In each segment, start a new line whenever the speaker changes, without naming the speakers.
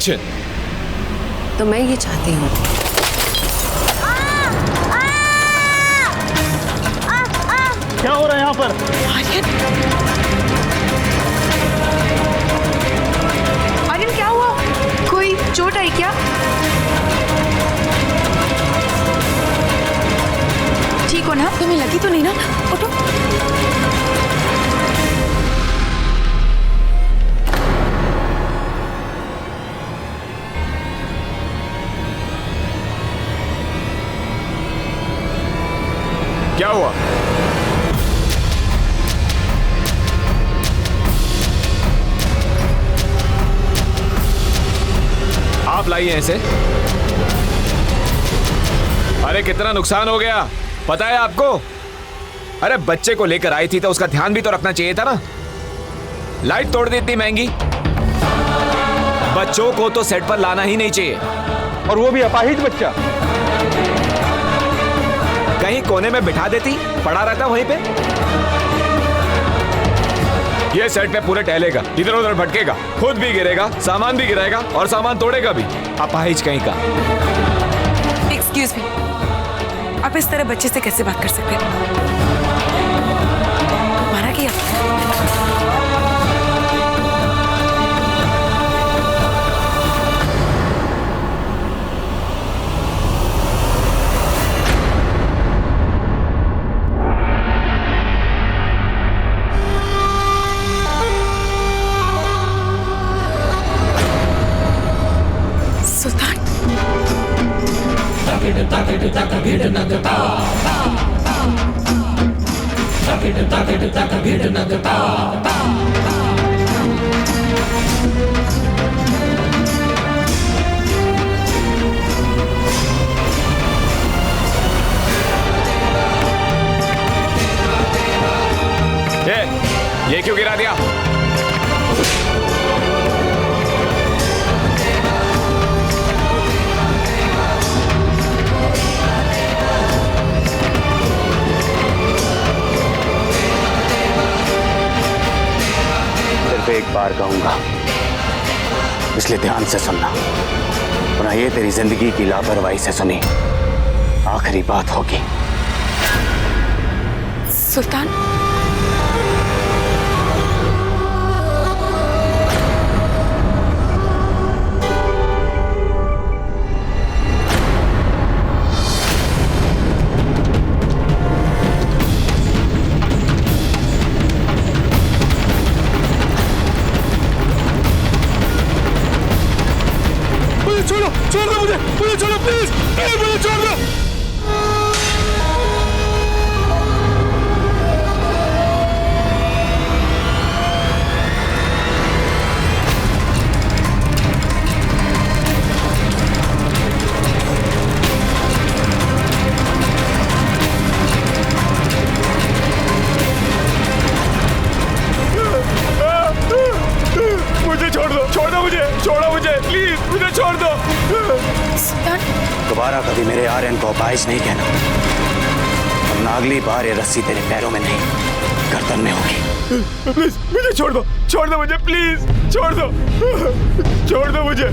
Action.
तो मैं ये चाहती हूँ
क्या हो रहा है यहाँ पर?
आर्यन क्या हुआ? कोई चोट आई क्या? ठीक हो ना? तुम्हें लगी तो नहीं ना? उठो।
क्या हुआ? आप लाई हैं इसे? अरे कितना नुकसान हो गया पता है आपको? अरे बच्चे को लेकर आई थी तो उसका ध्यान भी तो रखना चाहिए था ना। लाइट तोड़ दी इतनी महंगी। बच्चों को तो सेट पर लाना ही नहीं चाहिए,
और वो भी अपाहिज बच्चा।
कहीं कोने में बिठा देती, पड़ा रहता वहीं पे। ये सेट पे पूरे टहलेगा, इधर उधर भटकेगा, खुद भी गिरेगा, सामान भी गिराएगा और सामान तोड़ेगा भी। अपाहिज कहीं का।
एक्सक्यूज मी, आप इस तरह बच्चे से कैसे बात कर सकते हैं? मारा किया? सुल्तान,
ये क्यों गिरा दिया?
एक बार कहूंगा, इसलिए ध्यान से सुनना, वरना ये तेरी जिंदगी की लापरवाही से सुनी आखिरी बात होगी।
सुल्तान,
छोड़ दो मुझे छोड़ो प्लीज, मुझे छोड़ दो।
मुझे छोड़ो मुझे प्लीज, मुझे छोड़ दो।
दोबारा कभी मेरे आर्यन को अपाहिज नहीं कहना, वरना अगली बार ये रस्सी तेरे पैरों में नहीं गर्दन में होगी।
प्लीज मुझे छोड़ दो मुझे प्लीज, छोड़ दो मुझे।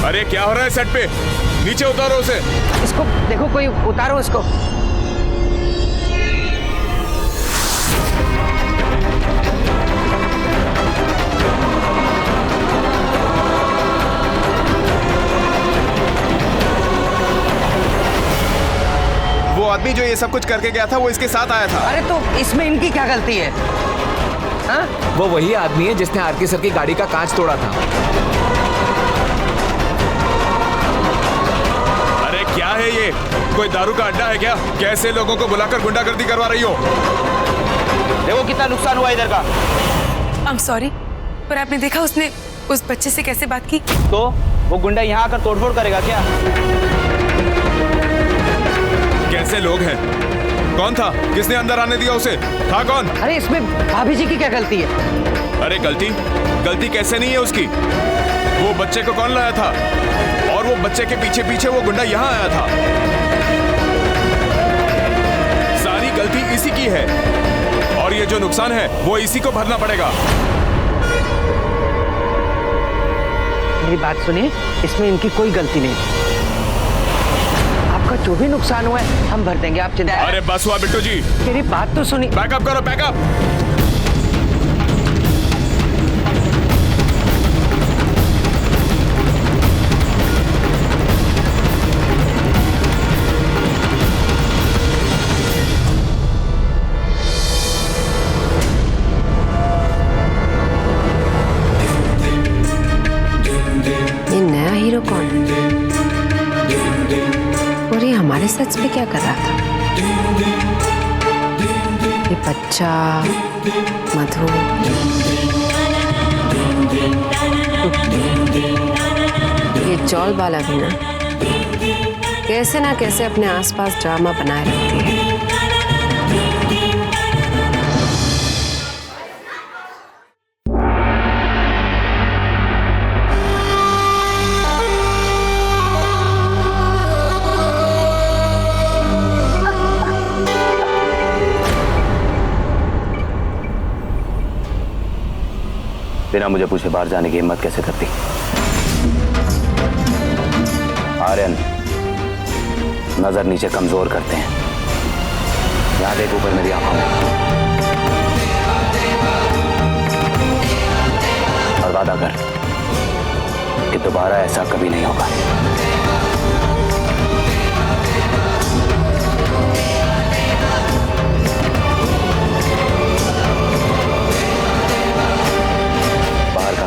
अरे क्या हो रहा है सेट पे? नीचे उतारो उसे।
इसको देखो, कोई उतारो इसको।
वो आदमी जो ये सब कुछ करके गया था वो इसके साथ आया था।
अरे तो इसमें इनकी क्या गलती है? हाँ?
वो वही आदमी है जिसने आरके सर की गाड़ी का कांच तोड़ा था। अरे क्या है ये? कोई दारू का अड्डा है क्या? कैसे लोगों को बुलाकर गुंडागर्दी करवा रही हो?
देखो कितना नुकसान हुआ इधर का।
आई एम सॉरी, पर आपने देखा उसने उस बच्चे से कैसे बात की?
तो वो गुंडा यहाँ आकर तोड़फोड़ करेगा क्या?
कैसे लोग हैं? कौन था? किसने अंदर आने दिया उसे? था कौन?
अरे इसमें भाभी जी की क्या गलती है?
अरे गलती कैसे नहीं है उसकी? वो बच्चे को कौन लाया था? और और वो बच्चे के पीछे पीछे वो गुंडा यहाँ आया था। सारी गलती इसी की है और ये जो नुकसान है वो इसी को भरना पड़ेगा।
मेरी बात सुनिए, इसमें इनकी कोई गलती नहीं। आपका जो भी नुकसान हुआ है हम भर देंगे, आप चिंता।
अरे बस हुआ बिट्टू जी,
मेरी बात तो सुनिए।
बैकअप करो, बैकअप।
ये नया हीरो कौन है और ये हमारे सच पे क्या कर रहा था? ये बच्चा मधु, ये जॉल वाला भी ना कैसे अपने आसपास ड्रामा बनाए रखती है।
बिना मुझे पूछे बाहर जाने की हिम्मत कैसे करती? आर्यन, नजर नीचे कमजोर करते हैं। यहां देख ऊपर मेरी आंखों में, और वादा कर कि दोबारा ऐसा कभी नहीं होगा।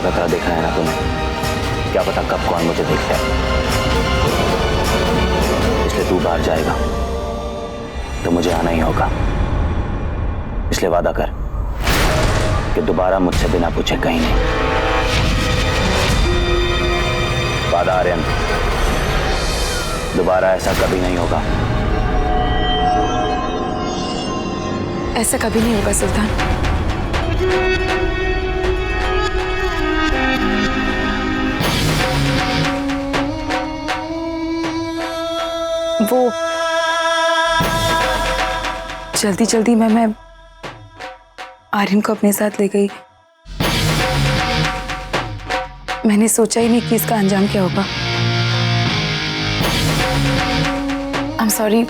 खतरा देखा है ना तुमने, क्या पता कब कौन मुझे देख जाए, इसलिए तू बाहर जाएगा तो मुझे आना ही होगा। इसलिए वादा कर कि दोबारा मुझसे बिना पूछे कहीं नहीं। वादा आर्यन, दोबारा ऐसा कभी नहीं होगा।
ऐसा कभी नहीं होगा सुल्तान। वो जल्दी जल्दी मैं आर्यन को अपने साथ ले गई। मैंने सोचा ही नहीं कि इसका अंजाम क्या होगा। I am sorry.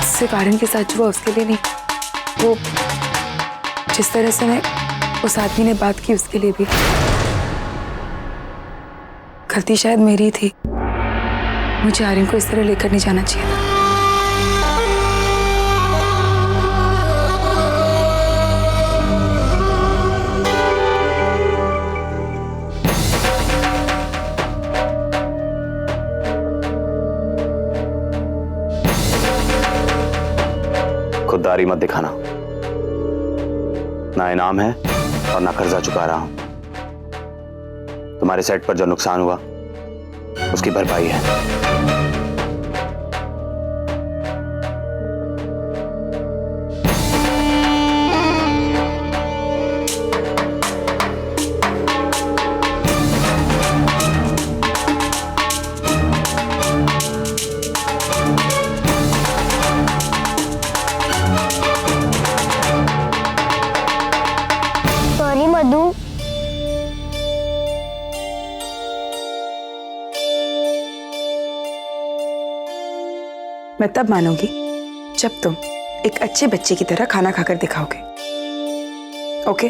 सिर्फ आर्यन के साथ हुआ उसके लिए नहीं, वो जिस तरह से मैं उस आदमी ने बात की उसके लिए भी। गलती शायद मेरी थी, मुझे आर्यन को इस तरह लेकर नहीं जाना चाहिए था।
खुददारी मत दिखाना, ना इनाम है और ना कर्जा चुका रहा हूं। तुम्हारे सेट पर जो नुकसान हुआ उसकी भरपाई है।
सॉरी मधु।
मैं तब मानूंगी जब तुम एक अच्छे बच्चे की तरह खाना खाकर दिखाओगे। ओके?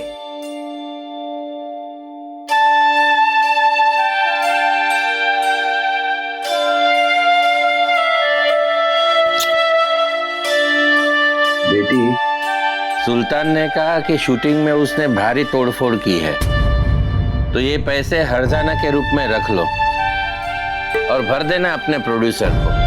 बेटी,
सुल्तान ने कहा कि शूटिंग में उसने भारी तोड़फोड़ की है, तो ये पैसे हर्जाना के रूप में रख लो और भर देना अपने प्रोड्यूसर को।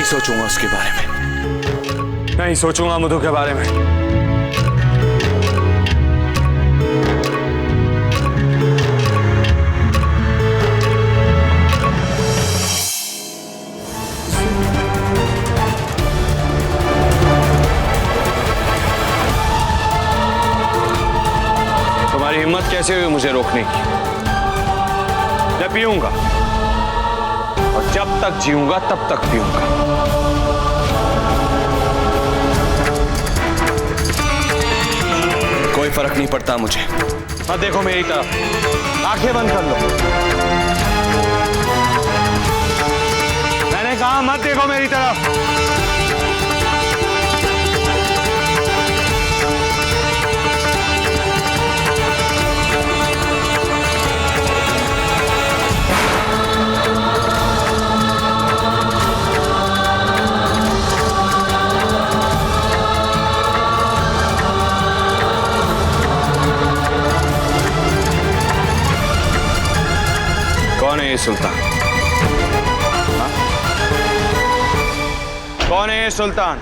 सोचूंगा उसके बारे में, नहीं सोचूंगा मधु के बारे में। तुम्हारी हिम्मत कैसे हुई मुझे रोकने की? मैं पीऊंगा और जब तक जीऊंगा तब तक पीऊंगा। कोई फर्क नहीं पड़ता मुझे। मत देखो मेरी तरफ, आंखें बंद कर लो। मैंने कहा मत देखो मेरी तरफ। कौन है ये सुल्तान? हाँ? कौन है ये सुल्तान?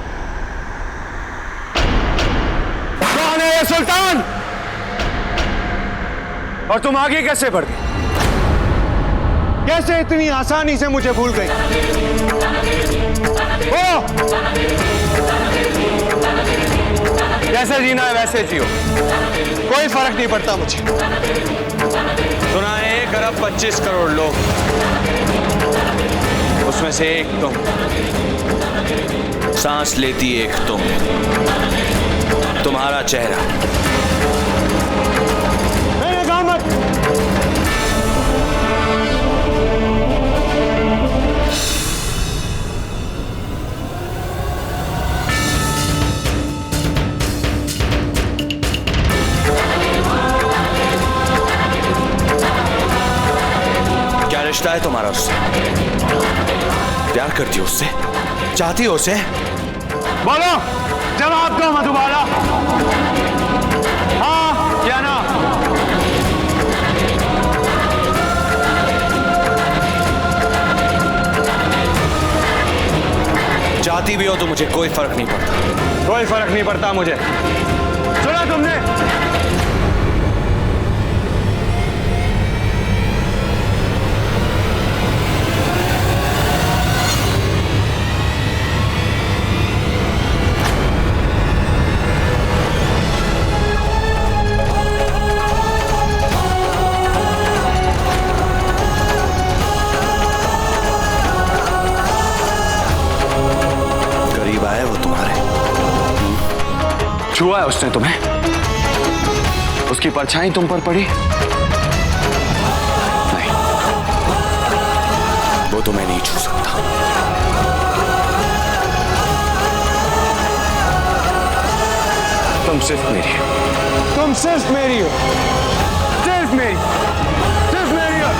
कौन है ये सुल्तान? और तुम आगे कैसे बढ़ गए? कैसे इतनी आसानी से मुझे भूल गई? ओ! जैसे जीना है वैसे जियो, कोई फर्क नहीं पड़ता मुझे। सुना है 1 अरब 25 करोड़ लोग, उसमें से एक तुम। सांस लेती एक तुम, तुम्हारा चेहरा। मैंने कहा मत। रिश्ता है तुम्हारा उससे? प्यार करती हो उससे? चाहती हो उसे? बोलो, जवाब दो मधुबाला। हाँ या ना? चाहती भी हो तो मुझे कोई फर्क नहीं पड़ता। कोई फर्क नहीं पड़ता मुझे। सुना तुमने? छुआ है उसने तुम्हें? उसकी परछाई तुम पर पड़ी? नहीं, वो तो मैं नहीं छू सकता। तुम सिर्फ मेरी हो। तुम सिर्फ मेरी हो। सिर्फ मेरी, सिर्फ मेरी हो।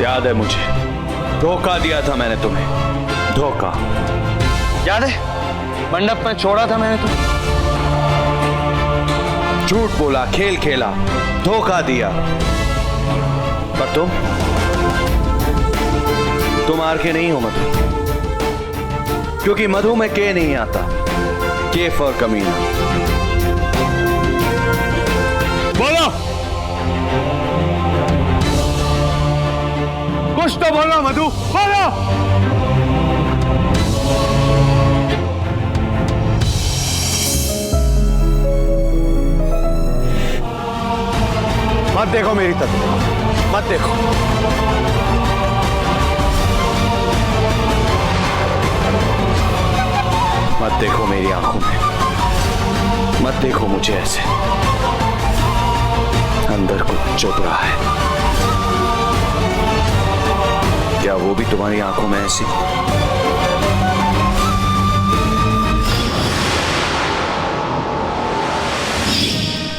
याद है मुझे, धोखा दिया था मैंने तुम्हें। धोखा याद है? मंडप में छोड़ा था मैंने तुम्हें। झूठ बोला, खेल खेला, धोखा दिया। पर तुम हार के नहीं हो मधु, क्योंकि मधु में के नहीं आता। के फॉर कमीना। बोलो, कुछ तो बोलो मधु, बोलो। मत देखो मेरी तरफ, मत देखो। मत देखो मेरी आंखों में, मत देखो मुझे ऐसे। अंदर कुछ चुभ रहा है। क्या वो भी तुम्हारी आंखों में ऐसी?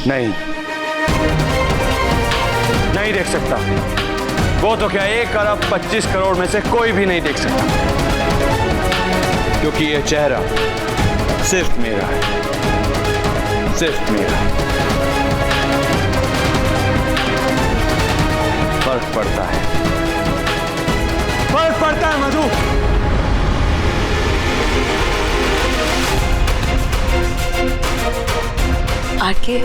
नहीं,
नहीं देख सकता। वो तो क्या 1 अरब 25 करोड़ में से कोई भी नहीं देख सकता, क्योंकि ये चेहरा सिर्फ मेरा है, सिर्फ मेरा। फर्क पड़ता है, फर्क पड़ता है मधु।
आके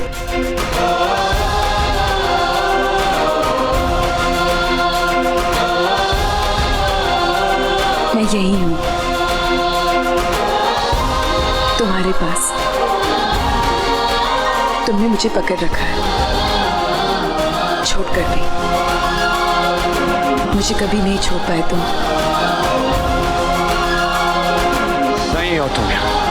मैं यही हूं, तुम्हारे पास। तुमने मुझे पकड़ रखा है, छोड़ कर भी मुझे कभी नहीं छोड़ पाए तुम।
नहीं हो तुम यहाँ।